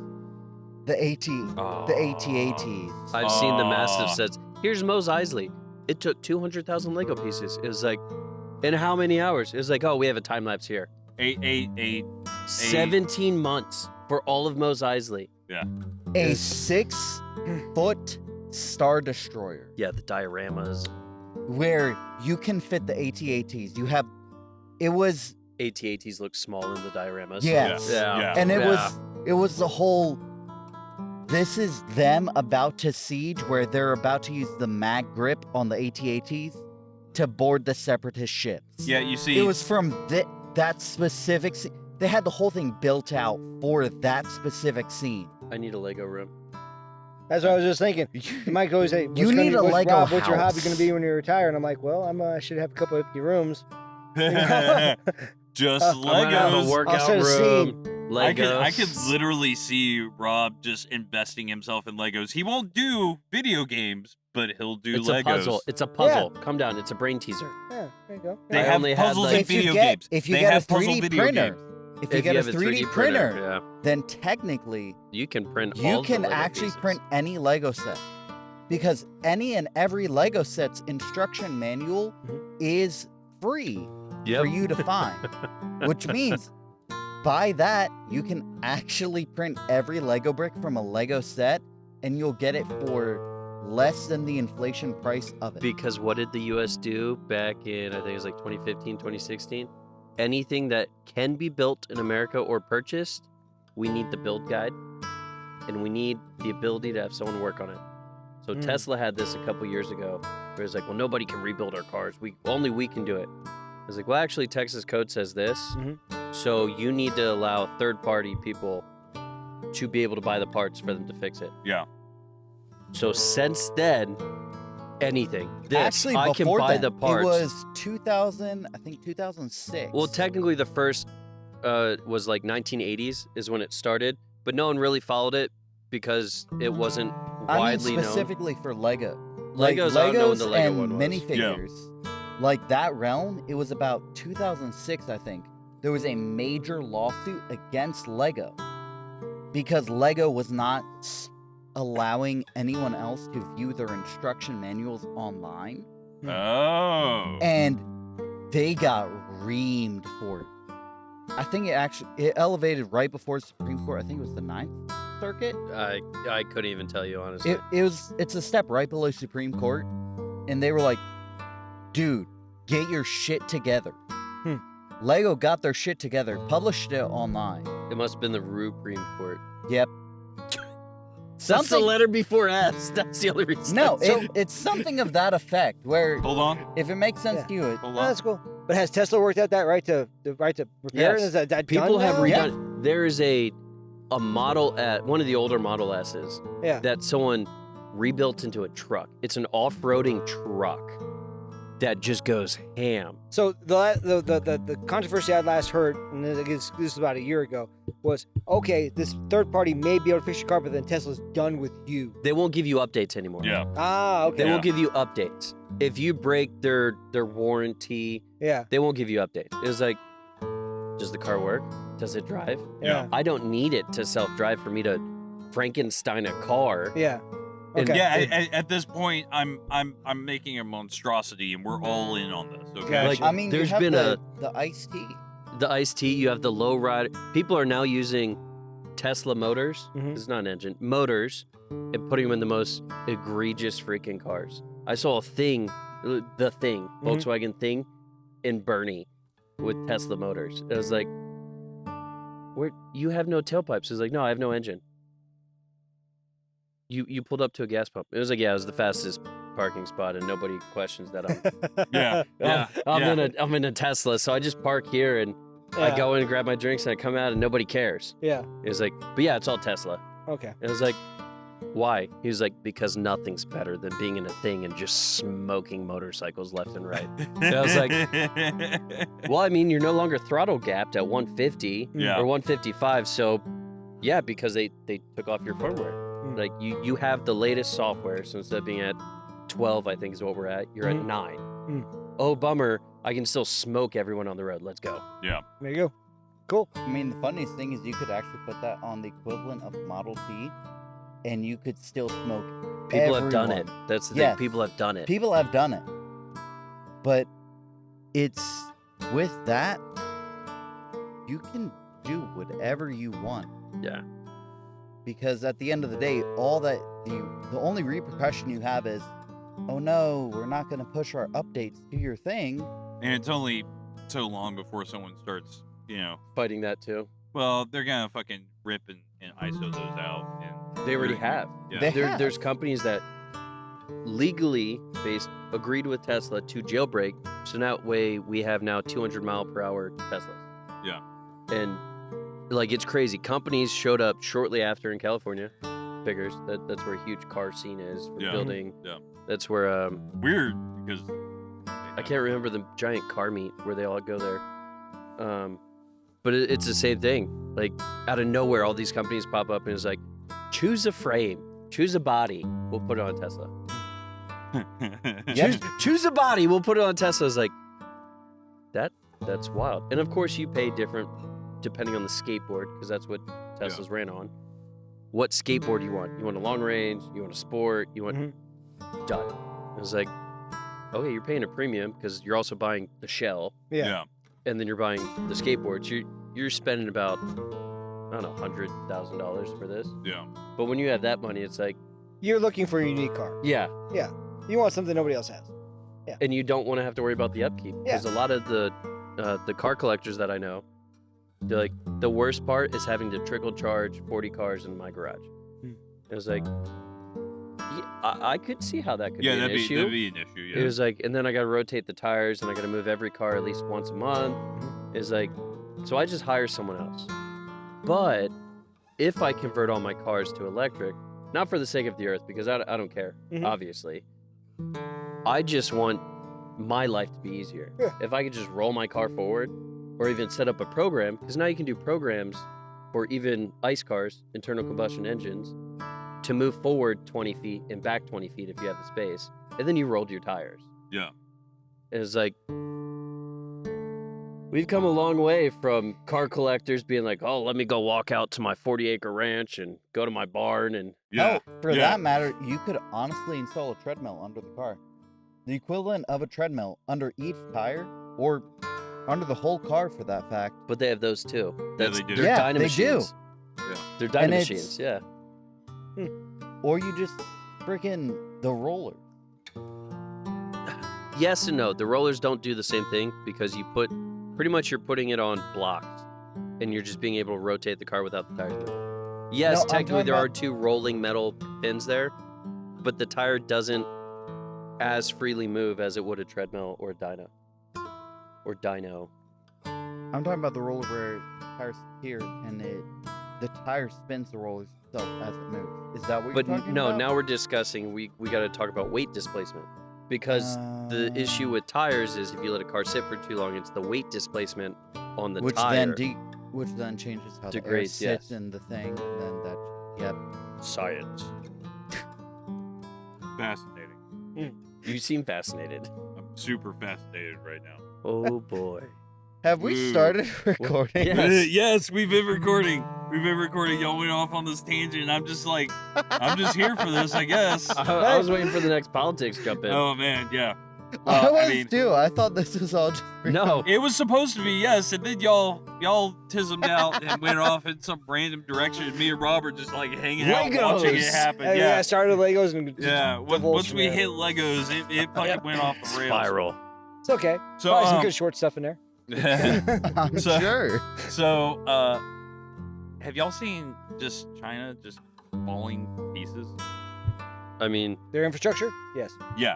the AT-ATs. I've seen the massive sets. Here's Mos Eisley. It took 200,000 Lego pieces. It was like, in how many hours? It was like, oh, we have a time lapse here. 17 months for all of Mos Eisley. Yeah. A 6-foot Star Destroyer. Yeah, the dioramas. Where you can fit the AT-ATs. It was... AT-ATs look small in the dioramas. Yes. Yeah. And it was the whole... This is them about to siege, where they're about to use the mag grip on the AT-ATs to board the separatist ships. Yeah, you see... It was from that specific scene. They had the whole thing built out for that specific scene. I need a Lego room. That's what I was just thinking. Mike always say, You need a Lego Rob, what's your house. hobby going to be when you retire? And I'm like, well, I should have a couple empty rooms. Just I'm gonna have a Legos. workout set a room. Legos. I could literally see Rob just investing himself in Legos. He won't do video games, but he'll do It's Legos. a puzzle. It's a puzzle. Calm down. It's a brain teaser. Yeah, there you go. They I have only had, puzzles like- in If you video get- games. if you They get a have puzzle 3D video printer, games. if you get a 3D printer, yeah, then technically you can print. you all can the Lego actually pieces. print any Lego set. Because any and every Lego set's instruction manual is free for you to find. Which means by that, you can actually print every Lego brick from a Lego set, and you'll get it for less than the inflation price of it. Because what did the U.S. do back in, I think it was like 2015, 2016? Anything that can be built in America or purchased, we need the build guide, and we need the ability to have someone work on it. So Tesla had this a couple years ago, where it's like, well, nobody can rebuild our cars. Only we can do it. I was like, well, actually, Texas code says this, so you need to allow third-party people to be able to buy the parts for them to fix it. Yeah. So since then, anything. Actually, I can before buy then, the parts. It was 2006. Well, technically, the first was like 1980s is when it started, but no one really followed it because it wasn't widely known. specifically for Lego. Legos, I don't know when the Lego and one was. minifigures. Like that realm, it was about 2006, I think. There was a major lawsuit against Lego because Lego was not allowing anyone else to view their instruction manuals online. Oh. And they got reamed for it. I think it elevated right before the Supreme Court. I think it was the 9th Circuit. I couldn't even tell you, honestly. It's a step right below Supreme Court, and they were like, dude, get your shit together. Lego got their shit together, published it online. It must have been the Supreme Court. Yep. That's the letter before S. That's the only reason. No, it's something of that effect, where Hold on. if it makes sense Yeah. to you, Hold Oh, on. that's cool. But has Tesla worked out that right to repair Yes. it? Is that People done have now? redone. There is a Model S, one of the older Model S's, Yeah. that someone rebuilt into a truck. It's an off-roading truck that just goes ham. So the controversy I last heard, and this is about a year ago, was okay. This third party may be able to fix your car, but then Tesla's done with you. They won't give you updates anymore. Yeah. Ah, okay. They Yeah. won't give you updates. If you break their warranty, Yeah. they won't give you updates. It's like, does the car work? Does it drive? Yeah. I don't need it to self-drive for me to Frankenstein a car. Yeah. And- Okay. Yeah. At this point, I'm making a monstrosity, and we're all in on this. Okay. Gotcha. Like, I mean, there's you have been the iced tea. the iced tea, you have the low ride. People are now using Tesla motors. Mhm. This is not an engine. Motors, and putting them in the most egregious freaking cars. I saw the thing, Volkswagen thing, in Bernie with Tesla motors. It was like, where you have no tailpipes. It's like, no, I have no engine. You pulled up to a gas pump. It was like, yeah, it was the fastest parking spot, and nobody questions that I'm Yeah. Yeah. I'm in a Tesla, so I just park here and I Yeah. go in and grab my drinks and I come out and nobody cares. Yeah. It was like, but yeah, it's all Tesla. Okay. It was like, why? He was like, because nothing's better than being in a thing and just smoking motorcycles left and right. I was like, well, I mean, you're no longer throttle gapped at 150 Yeah. or 155, so Yeah, because they took off your firmware. Like you have the latest software, so instead of being at 12, I think is what we're at, you're at 9. Oh, bummer. I can still smoke everyone on the road. Let's go. Yeah. There you go. Cool. I mean, the funniest thing is you could actually put that on the equivalent of Model T, and you could still smoke. People have done it. everyone. That's the Yes. thing. People have done it. People have done it. But it's with that, you can do whatever you want. Yeah. Because at the end of the day, the only repercussion you have is, oh no, we're not going to push our updates to your thing. And it's only so long before someone starts, Fighting that too. well, they're gonna fucking rip and ISO those out. And They already have. Yeah. They have. There's companies that legally agreed with Tesla to jailbreak, so that way we have now 200 mile per hour Teslas. Yeah. And like it's crazy. Companies showed up shortly after in California. Figures that's where a huge car scene is for Yeah. building. Yeah. That's where Weird because I can't remember the giant car meet where they all go there. But it's the same thing. Like out of nowhere, all these companies pop up and it's like, choose a frame, choose a body, we'll put it on Tesla. Choose a body, we'll put it on Tesla. It's like that's wild. And of course, you pay different depending on the skateboard because that's what Teslas ran on. What skateboard you want? You want a long range? You want a sport? You want done. It was like, okay, you're paying a premium because you're also buying the shell. yeah. And then you're buying the skateboards. You're spending about, I don't know, $100,000 for this. Yeah. But when you have that money, it's like, You're looking for a unique car. yeah. You want something nobody else has. And you don't want to have to worry about the upkeep. Because a lot of the car collectors that I know, they're like, the worst part is having to trickle charge 40 cars in my garage. It was like, I could see how that could be an issue. That'd be an issue. Yeah. It was like, and then I got to rotate the tires and I got to move every car at least once a month. It's like, so I just hire someone else. But if I convert all my cars to electric, not for the sake of the earth, because I don't care, obviously. I just want my life to be easier. Yeah. If I could just roll my car forward or even set up a program, because now you can do programs for even ICE cars, internal combustion engines, to move forward 20 feet and back 20 feet if you have the space. And then you rolled your tires. Yeah. And it's like, we've come a long way from car collectors being like, oh, let me go walk out to my 40-acre ranch and go to my barn. And Yeah. No, for that matter, you could honestly install a treadmill under the car. The equivalent of a treadmill under each tire, or under the whole car for that fact. but they have those too. Yeah, they do. They're Yeah, dyna they do. machines. Yeah. They're dyna And it's- machines, yeah. Or you just freaking the roller. Yes and no. The rollers don't do the same thing because you're putting it on blocks and you're just being able to rotate the car without the tires moving. Yes, No, I'm technically talking there are about- two rolling metal pins there, but the tire doesn't as freely move as it would a treadmill or a dyno. Or dyno. I'm talking about the roller where the tires here and the tire spins the roller itself as it moves. Is that what But you're talking no, about? now we're discussing, we got to talk about weight displacement. Because the issue with tires is if you let a car sit for too long, it's the weight displacement on the which tire. which then changes how Degrades, the air sits yes. in the thing, and then that, yep. Science. Fascinating. You seem fascinated. I'm super fascinated right now. Oh boy. Have we Ooh. started recording? Yes. Yes, we've been recording. Y'all went off on this tangent. I'm just here for this, I guess. I was waiting for the next politics jump in. Oh man, yeah. I Well, was I mean, too. I thought this was all just No. it was supposed to be, yes, and then y'all tismed out and went off in some random direction. And me and Robert just like hanging out, watching it Legos. happen. And Yeah, I started with Legos and yeah. divulged Once from we there. hit Legos, it fucking went off the rails. Spiral. It's okay. So, Probably some good short stuff in there. I'm So- sure. So, have y'all seen just China just falling to pieces? I mean, Their infrastructure? Yes. Yeah.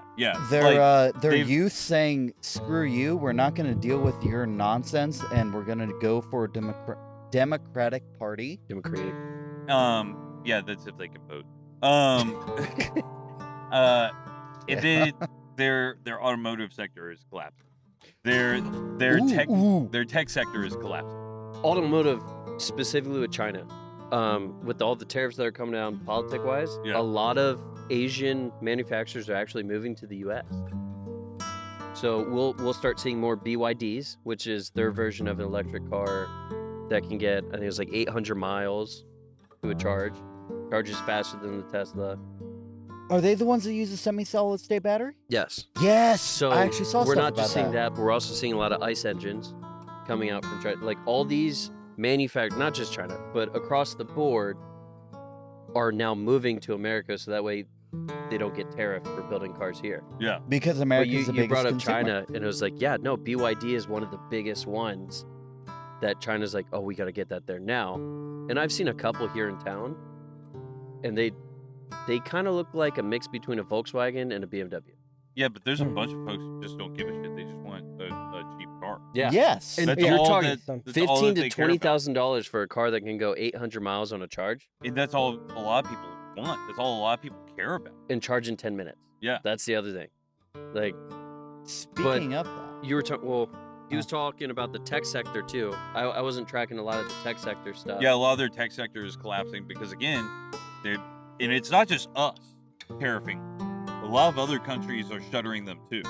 Their they've- youth saying, "Screw you! We're not going to deal with your nonsense, and we're going to go for a Democratic Party." Democratic. Yeah, that's if they can vote. And then their automotive sector is collapsing. Their Ooh, tech ooh. their tech sector is collapsing. Automotive, specifically with China. with all the tariffs that are coming down politic-wise, Yeah. a lot of Asian manufacturers are actually moving to the U.S. So we'll start seeing more BYDs, which is their version of an electric car that can get, I think it's like 800 miles to a charge. Charges faster than the Tesla. Are they the ones that use a semi-solid state battery? Yes. Yes. So I actually saw we're stuff not about just seeing that. that, but we're also seeing a lot of ICE engines coming out from China. Like all these not just China, but across the board are now moving to America, so that way they don't get tariffed for building cars here. Yeah. Because But America's the you biggest brought up consumer. China, and it was like, yeah, no, BYD is one of the biggest ones that China's like, oh, we got to get that there now. And I've seen a couple here in town, and they kind of look like a mix between a Volkswagen and a BMW. Yeah, but there's a bunch of folks who just don't give a shit. They just want a cheap car. Yeah. Yes. And That's you're all talking that's all $15,000 that to they care about. $20,000 for a car that can go 800 miles on a charge And that's all a lot of people want. That's all a lot of people care about. and charge in 10 minutes. Yeah. That's the other thing. Like, Speaking of that, you were talking, well, he was talking about the tech sector too. I wasn't tracking a lot of the tech sector stuff. Yeah, a lot of their tech sector is collapsing because, again, and it's not just us tariffing. A lot of other countries are shuttering them too.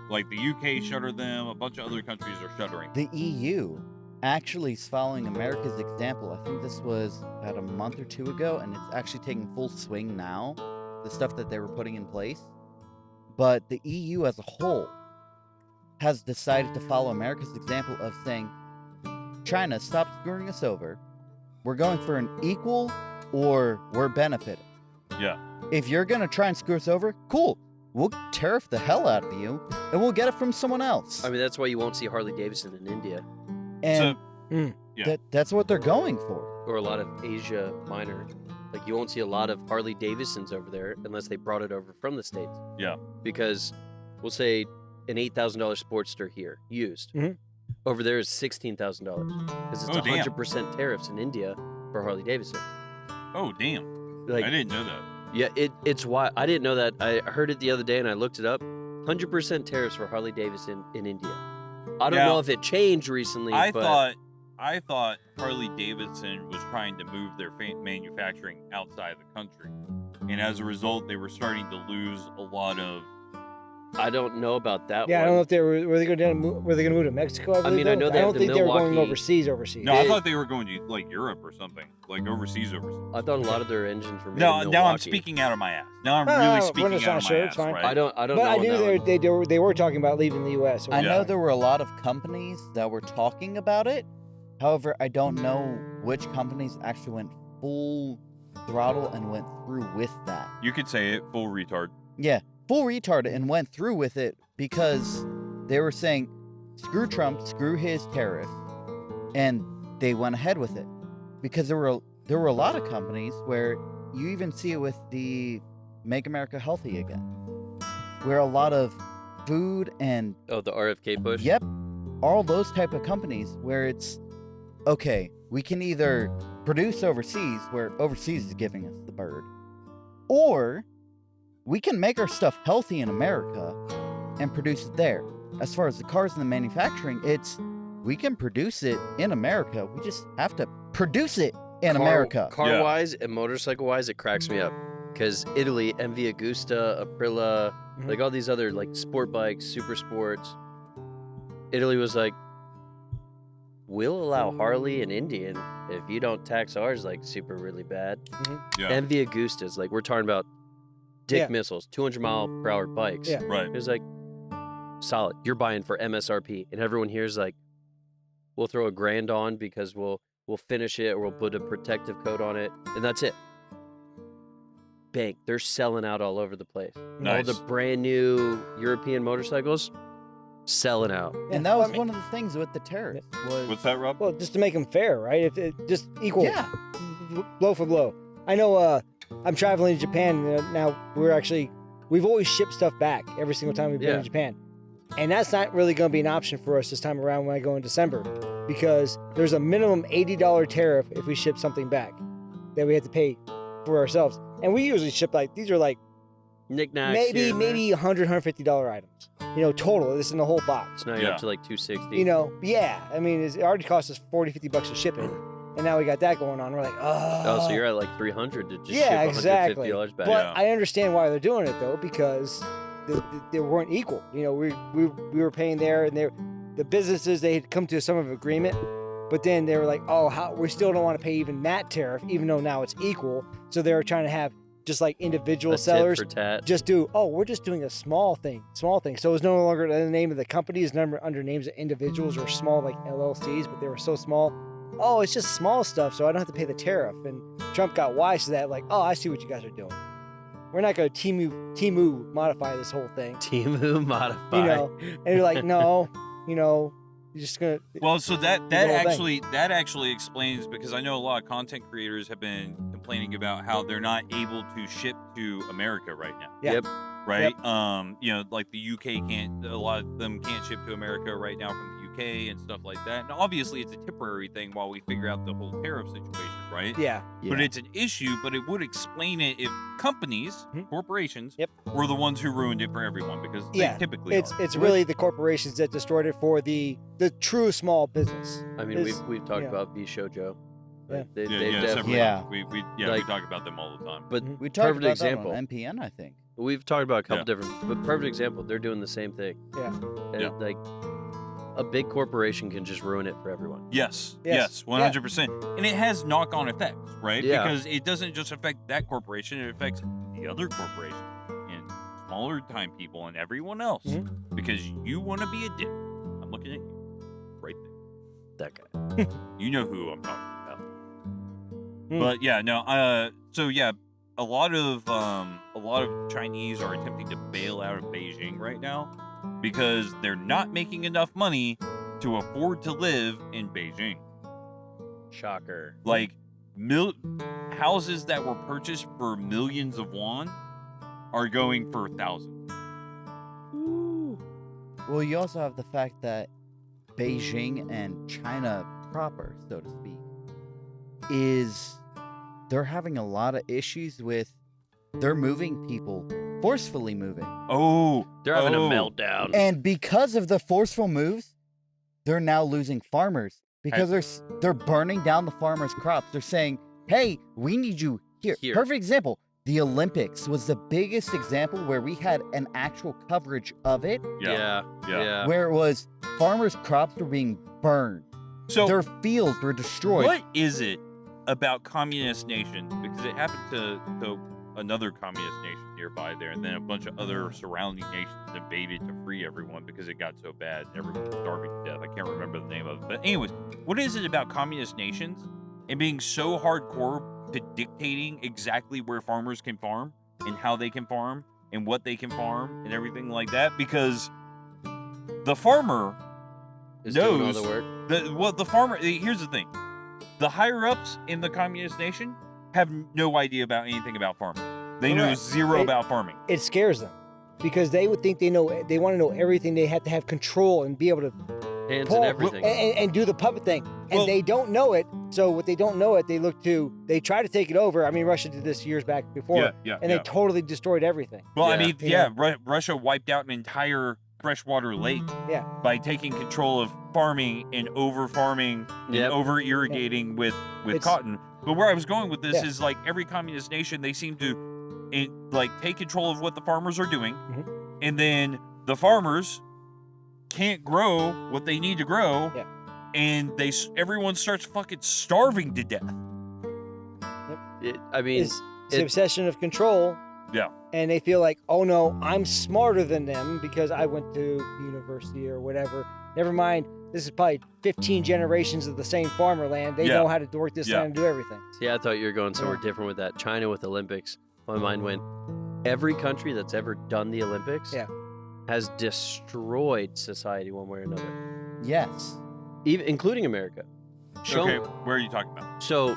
Like the UK shuttered them. A bunch of other countries are shuttering. the EU actually is following America's example. I think this was about a month or two ago, and it's actually taking full swing now, the stuff that they were putting in place. But the EU as a whole has decided to follow America's example of saying, China, stop screwing us over. We're going for an equal or we're benefiting. Yeah. If you're going to try and screw us over, cool. We'll tariff the hell out of you, and we'll get it from someone else. I mean, that's why you won't see Harley Davidson in India And yeah. that's what they're going for. or a lot of Asia Minor. Like, you won't see a lot of Harley Davidsons over there unless they brought it over from the States. Yeah. Because we'll say an $8,000 Sportster here, used. Mhm. Over there is $16,000 because it's Oh, damn. 100% tariffs in India for Harley Davidson. Oh, damn. Like, I didn't know that. yeah, it's why I didn't know that. I heard it the other day and I looked it up. 100% tariffs for Harley Davidson in India. I don't Now, know if it changed recently. I but thought Harley Davidson was trying to move their manufacturing outside the country, and as a result, they were starting to lose a lot of. I don't know about that Yeah, one. I don't know if they were they going to move to Mexico. I, believe, mean, I know though? they I have don't the think they were going Milwaukee- overseas. No, I They- thought they were going to like Europe or something, like overseas. I thought a lot of their engines were made No, in now I'm Milwaukee. speaking out of my ass. Now I'm No, really no, speaking we're just out not of sure, my it's ass, fine. right? I don't But know I on knew that one. they were talking about leaving the U.S. I know Yeah. there were a lot of companies that were talking about it. However, I don't know which companies actually went full throttle and went through with that. You could say it, full retard. Yeah, full retard and went through with it because they were saying, screw Trump, screw his tariff, and they went ahead with it. Because there were a lot of companies where you even see it with the Make America Healthy Again, where a lot of food and Oh, the RFK push? yep, all those type of companies where it's okay, we can either produce overseas, where overseas is giving us the bird, or we can make our stuff healthy in America and produce it there. As far as the cars and the manufacturing, it's we can produce it in America. We just have to produce it in America. Car Yeah. wise and motorcycle wise, it cracks me up. Because Italy, MV Agusta, Aprilia, Mhm. like all these other like sport bikes, super sports. Italy was like, we'll allow Harley and Indian if you don't tax ours like super really bad. Yeah. MV Agustas, like we're talking about dick Yeah. missiles, 200-mile-per-hour bikes. Yeah. Right. It was like, solid. You're buying for MSRP. And everyone here's like, we'll throw $1,000 on because we'll finish it or we'll put a protective coat on it. And that's it. Bank. They're selling out all over the place. Nice. All the brand new European motorcycles, selling out. And that was one of the things with the tariffs was What's that, Rob? Well, just to make them fair, right? If it just equal, yeah. blow for blow. I know. I'm traveling to Japan now. We've always shipped stuff back every single time we've been Yeah. in Japan, and that's not really going to be an option for us this time around when I go in December, because there's a minimum $80 tariff if we ship something back that we have to pay for ourselves, and we usually ship like these are like Knickknacks. maybe here and there. $100, $150 items, total. This in the whole box. So now you're Yeah. up to like $260. Yeah. I mean, it already costs us $40, $50 to ship it. and now we got that going on. We're like, oh. Oh, so you're at like 300 to just Yeah, ship exactly. $150 back. But I understand why they're doing it though, because they weren't equal. You know, we were paying there, and the businesses, they had come to some of an agreement, but then they were like, oh, we still don't want to pay even that tariff, even though now it's equal. So they were trying to have just like individual A tit sellers for tat. just we're just doing a small thing. So it's no longer the name of the company is under names of individuals or small like LLCs, but they were so small. Oh, it's just small stuff, so I don't have to pay the tariff. And Trump got wise to that, like, oh, I see what you guys are doing. We're not going to Temu modify this whole thing. Temu modify. You know, and you're like, no, you know, you're just going to. Well, so that actually explains, because I know a lot of content creators have been complaining about how they're not able to ship to America right now. Yeah. Yep. Right? You know, like the UK can't, a lot of them can't ship to America right now from the UK and stuff like that. And obviously it's a temporary thing while we figure out the whole tariff situation, right? Yeah. But it's an issue, but it would explain it if companies, corporations, were the ones who ruined it for everyone, because they typically it's really the corporations that destroyed it for the true small business. I mean, we've talked about Bishojo. Yeah. They We talk about them all the time. But We talked perfect about example. that on MPN, I think. We've talked about a couple different, but perfect example. They're doing the same thing. Yeah. And like a big corporation can just ruin it for everyone. Yes, 100%. And it has knock-on effects, right? Yeah. Because it doesn't just affect that corporation, it affects the other corporations and smaller time people and everyone else. Because you want to be a dick. I'm looking at you right there. That guy. You know who I'm talking about. But yeah, no, so yeah, a lot of Chinese are attempting to bail out of Beijing right now because they're not making enough money to afford to live in Beijing. Shocker. Like houses that were purchased for millions of won are going for thousands. Well, you also have the fact that Beijing and China proper, so to speak, they're having a lot of issues with they're moving people, forcefully moving. Oh, they're having a meltdown. And because of the forceful moves, they're now losing farmers because they're burning down the farmers' crops. They're saying, "Hey, we need you here." Perfect example. The Olympics was the biggest example where we had an actual coverage of it. Yeah. Where it was farmers' crops were being burned. So their fields were destroyed. What is it about communist nations? Because it happened to another communist nation nearby there, and then a bunch of other surrounding nations invaded to free everyone because it got so bad and everyone was starving to death. I can't remember the name of it. But anyways, what is it about communist nations and being so hardcore to dictating exactly where farmers can farm and how they can farm and what they can farm and everything like that? Because the farmer Is knows doing all the work. the farmer. Here's the thing: the higher ups in the communist nation have no idea about anything about farming. They know zero about farming. It scares them because they would think they know. They want to know everything. They have to have control and be able to Hands pull and everything. and do the puppet thing. And they don't know it. So what they don't know it, they try to take it over. I mean, Russia did this years back before. And they totally destroyed everything. Well, I mean, Russia wiped out an entire freshwater lake by taking control of farming and over farming and over irrigating with cotton. But where I was going with this is like every communist nation, they seem to take control of what the farmers are doing, and then the farmers can't grow what they need to grow, and everyone starts fucking starving to death. It's the obsession of control. Yeah. And they feel like, oh no, I'm smarter than them because I went to university or whatever. Never mind, this is probably 15 generations of the same farmer land. They know how to work this land and do everything. See, I thought you were going somewhere different with that. China with Olympics. My mind went, every country that's ever done the Olympics has destroyed society one way or another. Yes. Even including America. Okay, where are you talking about? So,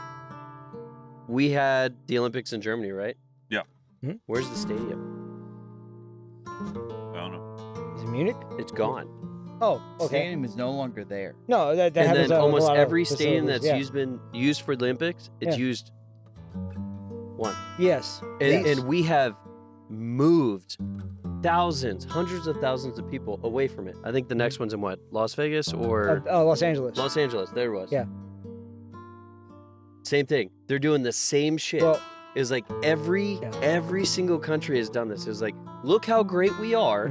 we had the Olympics in Germany, right? Yeah. Where's the stadium? I don't know. Is it Munich? It's gone. Oh, okay. Stadium is no longer there. No, that and happens then with almost a lot of every stadium facilities, that's been used for the Olympics, it's used one. Yes. And we have moved thousands, hundreds of thousands of people away from it. I think the next one's in what? Las Vegas or Los Angeles. Los Angeles. There it was. Yeah. Same thing. They're doing the same shit. Well, It's like every single country has done this. It's like, look how great we are,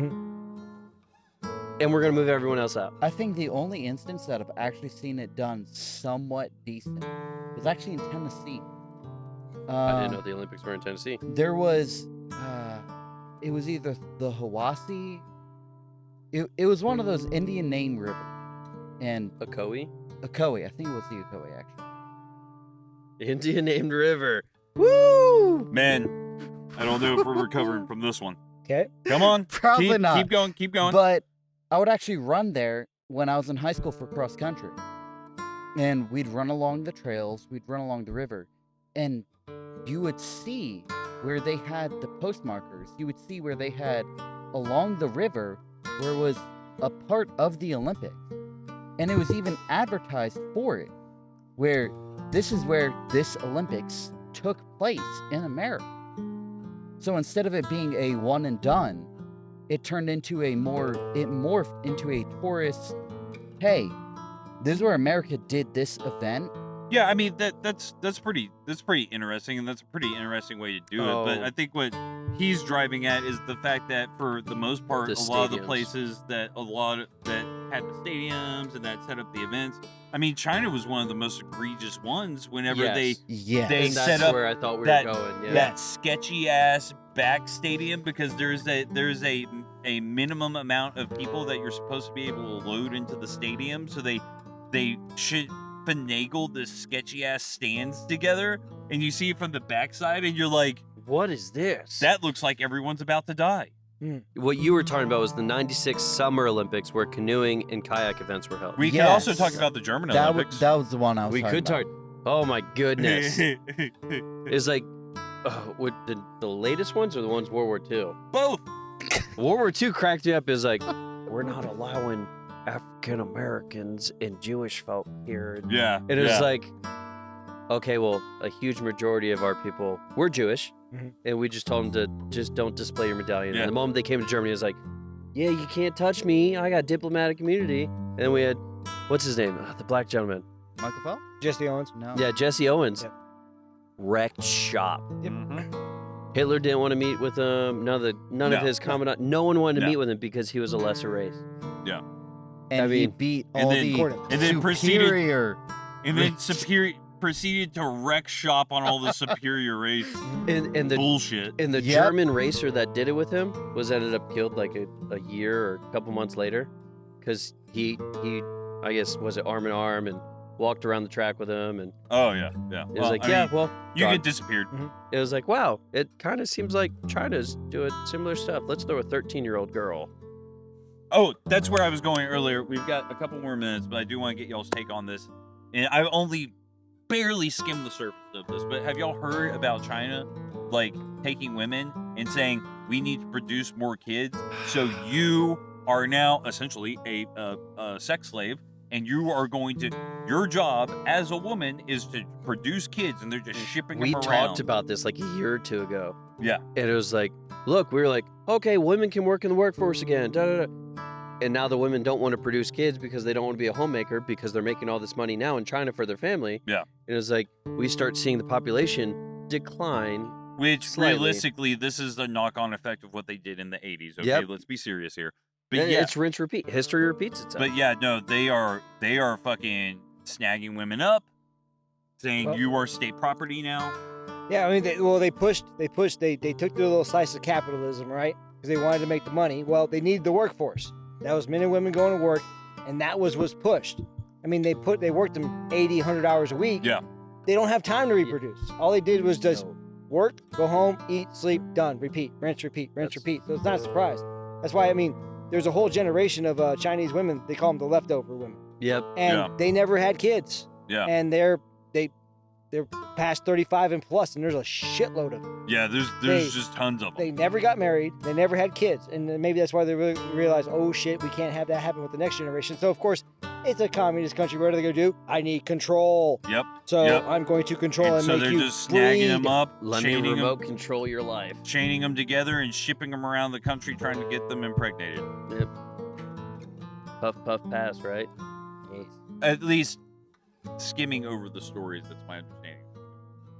and we're gonna move everyone else out. I think the only instance that I've actually seen it done somewhat decent was actually in Tennessee. I didn't know the Olympics were in Tennessee. There was, it was either the Hiwassee. It was one of those Indian name rivers, and Ocoee? Ocoee. I think it was the Ocoee actually. Indian named river. Woo! Man, I don't know if we're recovering from this one. okay. Come on. Probably not. Keep going. Keep going. But I would actually run there when I was in high school for cross country. And we'd run along the trails, we'd run along the river, and you would see where they had the postmarkers. You would see where they had along the river where it was a part of the Olympics. And it was even advertised for it, where this is where this Olympics took place in America. So instead of it being a one and done, it turned into it morphed into a tourist, hey, this is where America did this event. Yeah, I mean that's pretty interesting, and that's a pretty interesting way to do it. But Oh. I think what he's driving at is the fact that for the most part, The a lot of the stadiums. places that had the stadiums and that set up the events. I mean, China was one of the most egregious ones. Whenever Yes. Yes. They And set that's up where I thought we that- were going. Yeah. that sketchy ass back stadium, because there's a minimum amount of people that you're supposed to be able to load into the stadium, so they should finagle the sketchy ass stands together, and you see it from the backside, and you're like, What is this? that looks like everyone's about to die. What you were talking about was the '96 Summer Olympics, where canoeing and kayak events were held. We can also Yes. talk about the German that Olympics. was the one I was We talking could talk. about. Oh my goodness! It's like, what the latest ones or the ones World War II? Both. World War II cracked me up. Is like, we're not allowing African Americans and Jewish folk here. Yeah. And it was yeah. like, okay, well, a huge majority of our people were Jewish, and we just told them to just don't display your medallion. Yeah. And the moment they came to Germany, it was like, yeah, you can't touch me. I got diplomatic immunity. And then we had, what's his name? The black gentleman. Michael Phelps? Jesse Owens. No. Yeah, Jesse Owens. Yep. Wrecked shop. Mhm. Hitler didn't want to meet with him. None of No. his commandant. No one wanted to No. meet with him because he was a lesser race. And I he mean- beat and all then- the and then proceeded- superior. And then proceeded to wreck shop on all the superior race And the bullshit. And the Yep. German racer that did it with him was ended up killed like a year or a couple months later, because he I guess was it arm in arm and walked around the track with him, and Oh yeah. it was like, yeah, well, you gone. get disappeared. It was like, wow, it kind of seems like China's doing similar stuff. Let's throw a 13-year-old girl. Oh, that's where I was going earlier. We've got a couple more minutes, but I do want to get y'all's take on this. And I've only barely skimmed the surface of this, but have y'all heard about China, like, taking women and saying, we need to produce more kids, so you are now essentially a sex slave, and you are going to, your job as a woman is to produce kids, and they're just shipping We them around. talked about this like a year or two ago. Yeah. And it was like, look, we were like, okay, women can work in the workforce again. Da, da, da. And now the women don't want to produce kids because they don't want to be a homemaker because they're making all this money now in China for their family. Yeah. And it's like, we start seeing the population decline. Which, Slightly. realistically, this is the knock-on effect of what they did in the 80s. Okay, Yep. let's be serious here. But And yeah, it's rinse, repeat. History repeats itself. but yeah, no, they are fucking snagging women up, saying Well- you are state property now. Yeah, I mean, they took their little slice of capitalism, right? Because they wanted to make the money. Well, they needed the workforce. That was men and women going to work, and that was pushed. I mean, they worked them 80, 100 hours a week. Yeah. They don't have time to reproduce. All they did was just No. work, go home, eat, sleep, done, repeat, rinse, repeat, rinse, That's- repeat. So it's not a surprise. That's why, I mean, there's a whole generation of Chinese women. They call them the leftover women, Yep. and Yeah. they never had kids. Yeah. And they're past 35 and plus, and there's a shitload of them. Yeah, there's They- just tons of them. They never got married. They never had kids, and then maybe that's why they really realized, oh shit, we can't have that happen with the next generation. So of course, it's a communist country. What are they gonna do? I need control. Yep. So Yep. I'm going to control And and so make they're you just snagging them breed. up, Let me chaining remote them, control your life. chaining them together, and shipping them around the country, trying to get them impregnated. Yep. Puff, puff, pass, right? At least skimming over the stories, that's my understanding.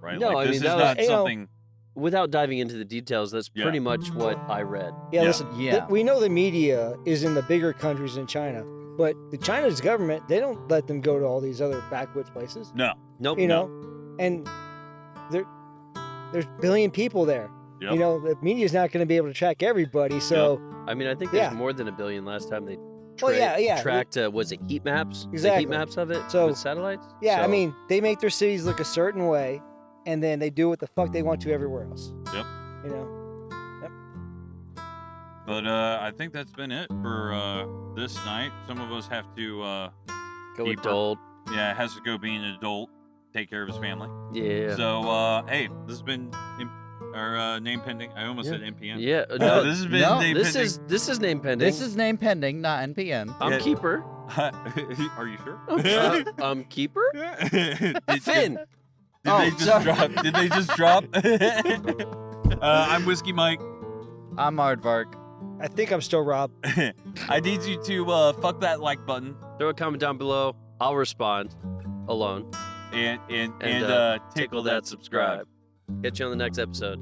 right? No, like, I this mean, is that not was- you know, something. Without diving into the details, that's Yeah. pretty much what I read. Yeah, Yeah. listen. Yeah. We know the media is in the bigger countries in China, but the China's government, they don't let them go to all these other backwoods places. No. Nope. You know, and there's a billion people there. Yep. You know, the media's not going to be able to track everybody. So I mean, I think there's Yeah. more than 1 billion last time they Well, yeah. tracked, was it heat maps? The Exactly. heat maps of it So- with satellites? yeah, I So, mean, they make their cities look a certain way, and then they do what the fuck they want to everywhere else. Yep. You know. But I think that's been it for this night. Some of us have to, go keep adult. has to go be an adult, take care of his family. Yeah. So, hey, this has been our name pending. I almost Yeah. said NPN. Yeah. No, this has been no, name this pending. is name pending. This is name pending, not NPN. I'm Yeah. keeper. Are you sure? I'm keeper. Finn. Did Oh, they just sorry. drop? Did they just drop? I'm Whiskey Mike. I'm Aardvark. I think I'm still Rob. I need you to fuck that like button Throw a comment down below. I'll respond alone. and And, tickle that subscribe. Catch you on the next episode.